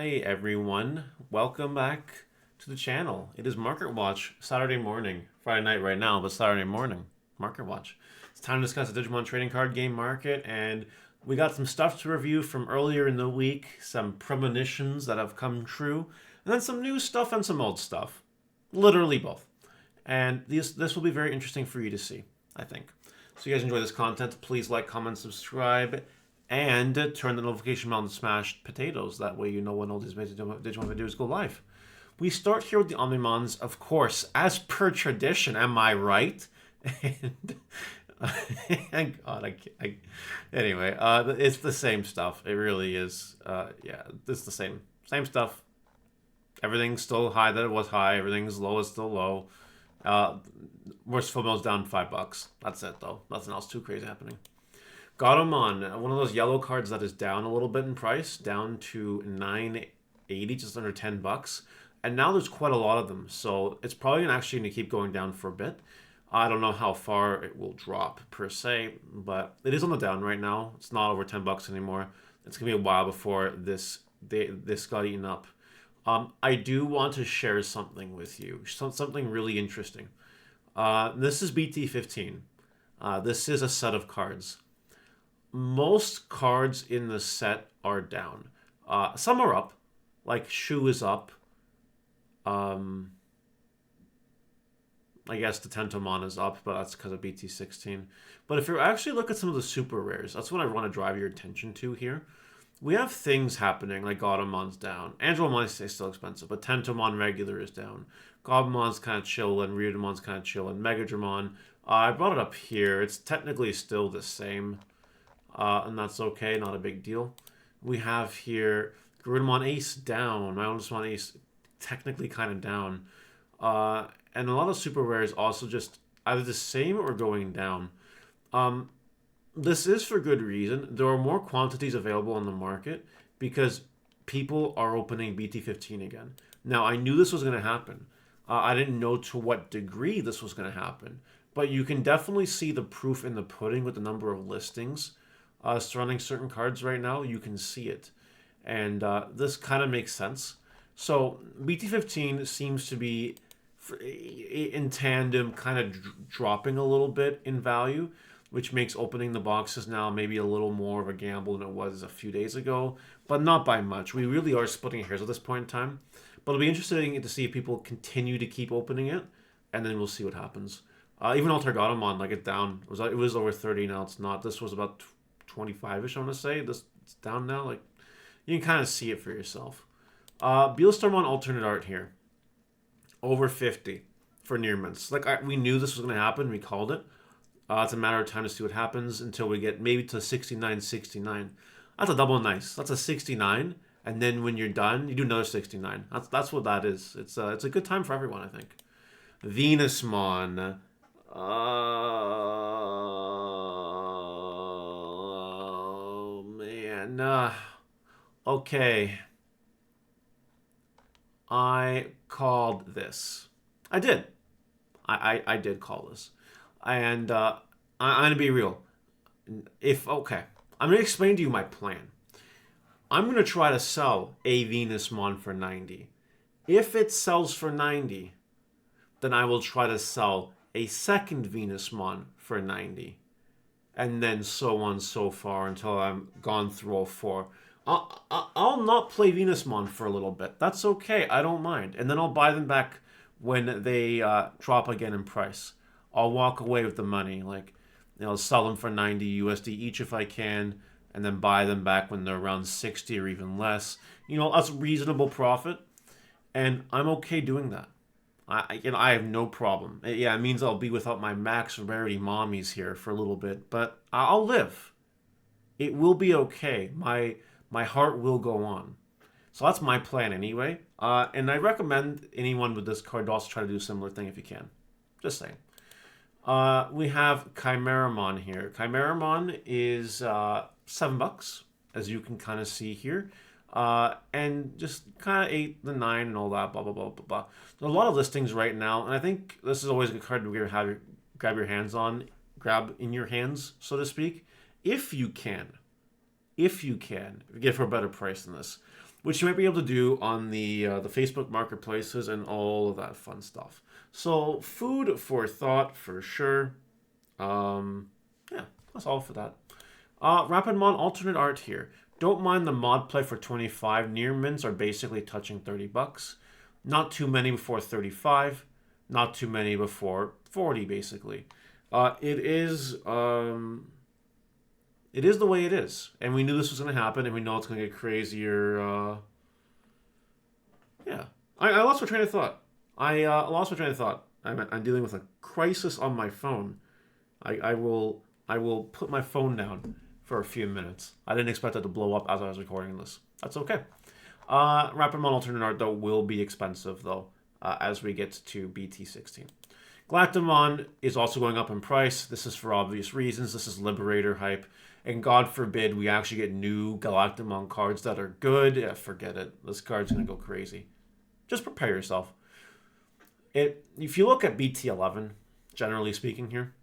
Hi everyone, welcome back to the channel. It is Market Watch Saturday morning, Friday night right now, but Saturday morning, Market Watch. It's time to discuss the Digimon trading card game market, and we got some stuff to review from earlier in the week, some premonitions that have come true, and then some new stuff and some old stuff. Literally both. And this will be very interesting for you to see, I think. So you guys enjoy this content, please like, comment, subscribe, and turn the notification bell on smashed potatoes. That way you know when all these Digimon videos go live. We start here with the Omnimons, of course, as per tradition. Am I right? And thank God, anyway, it's the same stuff. It really is. Yeah, it's the same stuff. Everything's still high that it was high. Everything's low is still low. Worst Fullmeal's down $5. That's it though. Nothing else too crazy happening. Gatomon, one of those yellow cards that is down a little bit in price, down to 980, just under $10. And now there's quite a lot of them, so it's probably actually going to keep going down for a bit. I don't know how far it will drop per se, but it is on the down right now. It's not over $10 anymore. It's going to be a while before this got eaten up. I do want to share something with you, something really interesting. This is BT15. This is a set of cards. Most cards in the set are down. Some are up, like Shu is up. I guess the Tentomon is up, but that's because of BT16. But if you actually look at some of the super rares, that's what I want to drive your attention to here. We have things happening, like Gaudamon's down. Angelomon is still expensive, but Tentomon regular is down. Gobumon's kind of chill, and Ryudamon's kind of chill, and Megadramon, I brought it up here. It's technically still the same. And that's okay, not a big deal. We have here Garudamon Ace down. My Onixmon Ace technically kind of down. And a lot of super rares also just either the same or going down. This is for good reason. There are more quantities available on the market because people are opening BT15 again. Now, I knew this was going to happen. I didn't know to what degree this was going to happen. But you can definitely see the proof in the pudding with the number of listings surrounding certain cards right now. You can see it. And this kind of makes sense. So BT15 seems to be in tandem kind of dropping a little bit in value, which makes opening the boxes now maybe a little more of a gamble than it was a few days ago, but not by much. We really are splitting hairs at this point in time. But it'll be interesting to see if people continue to keep opening it, and then we'll see what happens. Even Altar Gatomon, like it's down. It was over 30, now it's not. This was about 25-ish, I want to say. It's down now. Like, you can kind of see it for yourself. Beelstormon alternate art here. Over 50 for near mints. Like, we knew this was going to happen. We called it. It's a matter of time to see what happens until we get maybe to 69, 69. That's a double nice. That's a 69. And then when you're done, you do another 69. That's what that is. It's a good time for everyone, I think. Venusmon. Oh, man. Okay. I called this. I did. I did call this. And I'm going to be real. Okay. I'm going to explain to you my plan. I'm going to try to sell a Venusmon for 90. If it sells for 90, then I will try to sell a second Venusmon for 90. And then so on so far until I'm gone through all four. I'll not play Venusmon for a little bit. That's okay. I don't mind. And then I'll buy them back when they drop again in price. I'll walk away with the money. Like, sell them for 90 USD each if I can, and then buy them back when they're around 60 or even less. That's reasonable profit, and I'm okay doing that. I have no problem. Yeah, it means I'll be without my max rarity mommies here for a little bit, but I'll live. It will be okay. My heart will go on. So that's my plan anyway. And I recommend anyone with this card to also try to do a similar thing if you can. Just saying. We have Chimeramon here. Chimeramon is $7, as you can kind of see here. And just kind of 8, the 9, and all that, blah, blah, blah, blah, blah. There's a lot of listings right now, and I think this is always a good card to grab your hands on, grab in your hands, so to speak, if you can. If you can, get for a better price than this. which you might be able to do on the Facebook marketplaces and all of that fun stuff. So food for thought for sure. Yeah, that's all for that. Rapid Mod alternate art here. Don't mind the mod play for 25. Near mints are basically touching 30 bucks. Not too many before 35. Not too many before 40, basically. It is the way it is, and we knew this was going to happen, and we know it's going to get crazier. Yeah, I lost my train of thought. I lost my train of thought. I'm dealing with a crisis on my phone. I will put my phone down for a few minutes. I didn't expect it to blow up as I was recording this. That's okay. Rapid Mod alternate art though will be expensive though as we get to BT16. Galactamon is also going up in price. This is for obvious reasons. This is Liberator hype. And God forbid we actually get new Galactamon cards that are good. Yeah, forget it. This card's going to go crazy. Just prepare yourself. If you look at BT11, generally speaking here,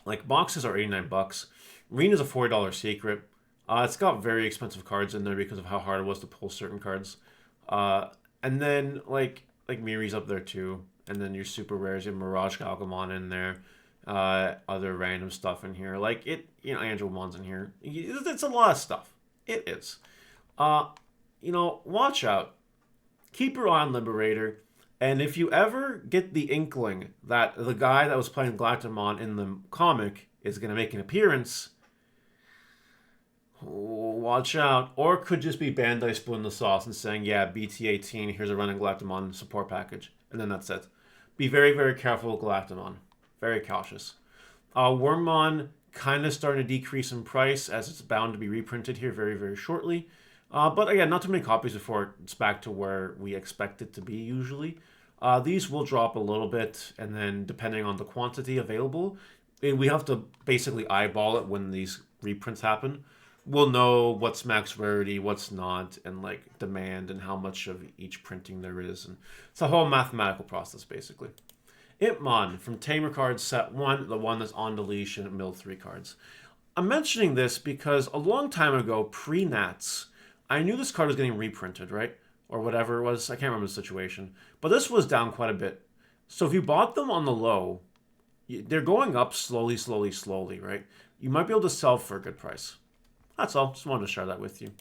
like boxes are 89 bucks. Arena's a $40 secret. It's got very expensive cards in there because of how hard it was to pull certain cards. And then like Miri's up there too. And then your super rares, your Mirage Galgamon in there. Other random stuff in here. Like Angelmon's in here. It's a lot of stuff. It is. Watch out. Keep your eye on Liberator. And if you ever get the inkling that the guy that was playing Galactamon in the comic is going to make an appearance, watch out. Or it could just be Bandai spooning the sauce and saying, yeah, BT18, here's a running Galactamon support package. And then that's it. Be very, very careful with Galactamon. Very cautious. Wormmon kind of starting to decrease in price as it's bound to be reprinted here very, very shortly. But again, not too many copies before it's back to where we expect it to be usually. These will drop a little bit, and then depending on the quantity available, we have to basically eyeball it when these reprints happen. We'll know what's max rarity, what's not, and like demand and how much of each printing there is. And it's a whole mathematical process, basically. Impmon from Tamer Cards Set 1, the one that's on the leash and milled 3 cards. I'm mentioning this because a long time ago, pre-Nats, I knew this card was getting reprinted, right? Or whatever it was. I can't remember the situation. But this was down quite a bit. So if you bought them on the low, they're going up slowly, slowly, slowly, right? You might be able to sell for a good price. That's all. Just wanted to share that with you.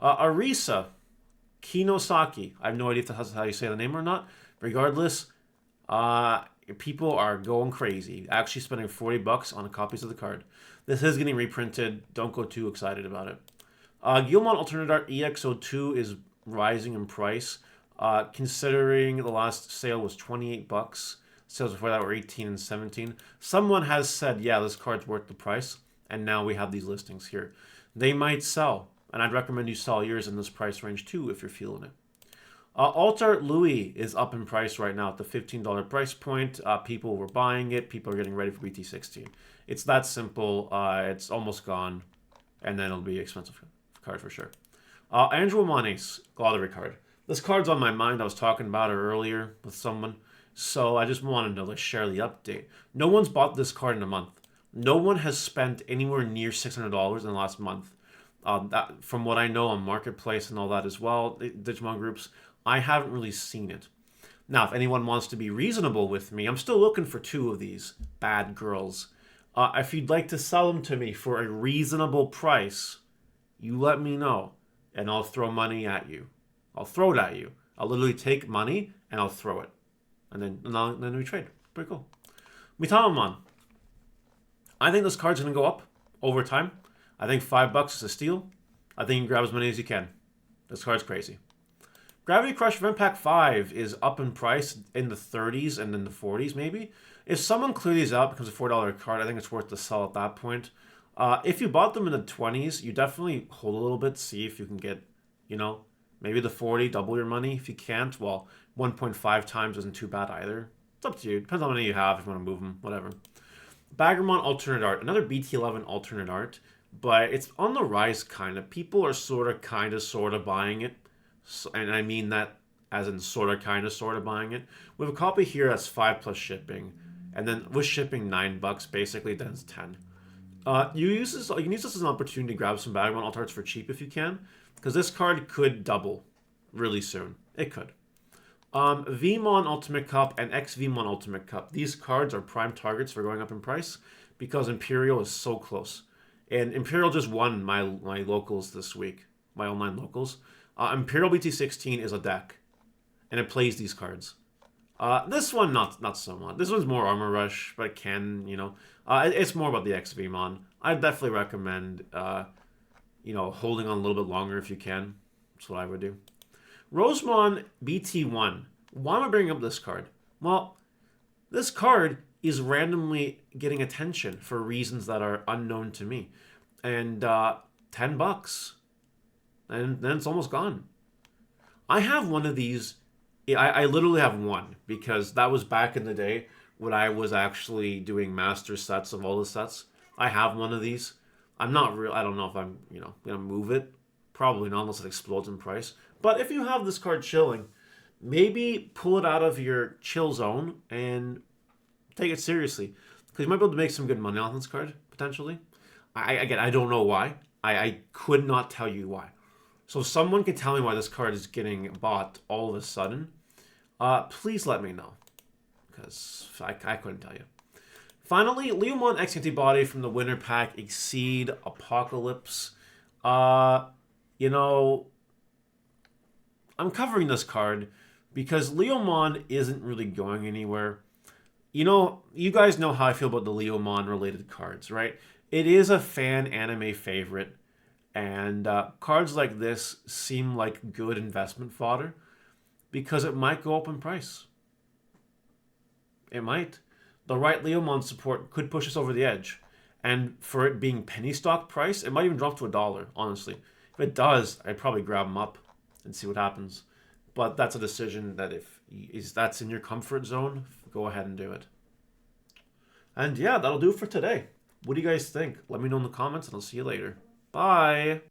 Arisa Kinosaki. I have no idea if that's how you say the name or not. Regardless, people are going crazy. Actually spending 40 bucks on copies of the card. This is getting reprinted. Don't go too excited about it. Guilmon Alternate Art EX02 is rising in price. Considering the last sale was 28 bucks. Sales before that were 18 and 17. Someone has said, yeah, this card's worth the price. And now we have these listings here. They might sell. And I'd recommend you sell yours in this price range too if you're feeling it. Altar Louis is up in price right now at the $15 price point. People were buying it. People are getting ready for BT16. It's that simple. It's almost gone. And then it'll be an expensive card for sure. Andrew Monis, Gallery card. This card's on my mind. I was talking about it earlier with someone. So I just wanted to share the update. No one's bought this card in a month. No one has spent anywhere near $600 in the last month. That, from what I know on Marketplace and all that as well, Digimon groups, I haven't really seen it. Now, if anyone wants to be reasonable with me, I'm still looking for 2 of these bad girls. If you'd like to sell them to me for a reasonable price, you let me know, and I'll throw money at you. I'll throw it at you. I'll literally take money, and I'll throw it. And then we trade. Pretty cool. Mitamamon. I think this card's going to go up over time. I think $5 is a steal. I think you can grab as many as you can. This card's crazy. Gravity Crush Event Pack 5 is up in price in the 30s and in the 40s maybe. If someone clear these out becomes a $4 card, I think it's worth the sell at that point. If you bought them in the 20s, you definitely hold a little bit, see if you can get, maybe the 40, double your money. If you can't, well, 1.5 times isn't too bad either. It's up to you. Depends on how many you have, if you want to move them, whatever. Baggermon Alternate Art, another BT11 Alternate Art, but it's on the rise kind of. People are sort of buying it. So, and I mean that as in sort of buying it. We have a copy here that's 5 plus shipping, and then with shipping $9, basically, then it's 10. You can use this as an opportunity to grab some Baggermon Alt Arts for cheap if you can. because this card could double really soon. It could. VMon Ultimate Cup and XVMon Ultimate Cup. These cards are prime targets for going up in price because Imperial is so close. And Imperial just won my locals this week, my online locals. Imperial BT16 is a deck, and it plays these cards. This one, not so much. This one's more Armor Rush, but it can, it's more about the XVMon. I definitely recommend, holding on a little bit longer if you can. That's what I would do. Rosemon BT1. Why am I bringing up this card? Well, this card is randomly getting attention for reasons that are unknown to me. And $10. And then it's almost gone. I have one of these. I literally have one because that was back in the day when I was actually doing master sets of all the sets. I have one of these. I'm not real. I don't know if I'm, gonna move it. Probably not unless it explodes in price. But if you have this card chilling, maybe pull it out of your chill zone and take it seriously. Because you might be able to make some good money on this card, potentially. I don't know why. I could not tell you why. So if someone can tell me why this card is getting bought all of a sudden, please let me know. Because I couldn't tell you. Finally, Leomon X Antibody from the winner pack, Exceed Apocalypse. I'm covering this card because Leomon isn't really going anywhere. You guys know how I feel about the Leomon related cards, right? It is a fan anime favorite, and cards like this seem like good investment fodder because it might go up in price. It might. The right Leomon support could push us over the edge, and for it being penny stock price, it might even drop to $1, honestly. If it does, I'd probably grab them up and see what happens. But that's a decision that if that's in your comfort zone, go ahead and do it. And yeah, that'll do it for today. What do you guys think? Let me know in the comments, and I'll see you later. Bye!